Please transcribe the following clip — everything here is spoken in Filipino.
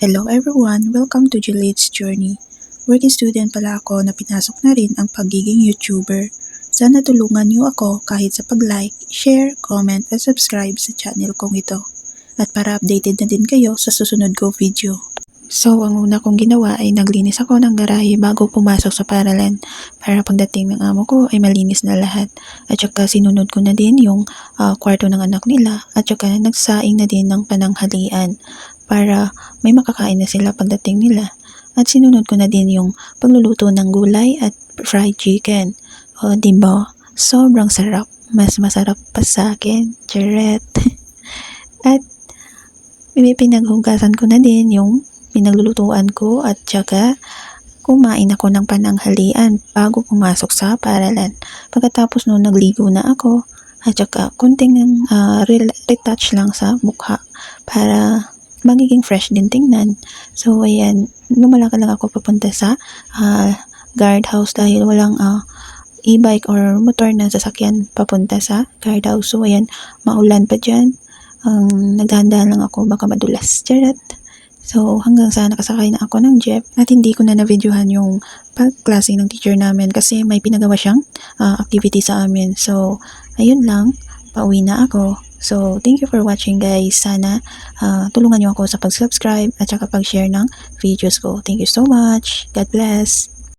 Hello everyone! Welcome to Juliet's Journey. Working student pala ako na pinasok na rin ang pagiging YouTuber. Sana tulungan niyo ako kahit sa pag-like, share, comment at subscribe sa channel kong ito. At para updated na din kayo sa susunod ko video. So, ang una kong ginawa ay naglinis ako ng garahe bago pumasok sa paaralan para pagdating ng amo ko ay malinis na lahat. At saka sinunod ko na din yung kwarto ng anak nila at saka nagsaing na din ng pananghalian para may makakain na sila pagdating nila. At sinunod ko na din yung pagluluto ng gulay at fried chicken. O, diba? Sobrang sarap. Mas masarap pa sa akin. Charet. At pinaghugasan ko na din yung pinaglulutuan ko at saka kumain ako ng pananghalian bago pumasok sa paaralan. Pagkatapos noon nagligo na ako at saka kunting retouch lang sa mukha para magiging fresh din tingnan. So ayan, lumalakad lang ako papunta sa guardhouse dahil walang e-bike or motor na sasakyan papunta sa guardhouse. So ayan, maulan pa dyan. Nagdahan-dahan lang ako baka madulas. Charot. So, hanggang sa nakasakay na ako ng jeep at hindi ko na na-videohan yung pagklase ng teacher namin kasi may pinagawa siyang activity sa amin. So, ayun lang. Pauwi na ako. So, thank you for watching guys. Sana tulungan niyo ako sa pag-subscribe at saka pag-share ng videos ko. Thank you so much. God bless.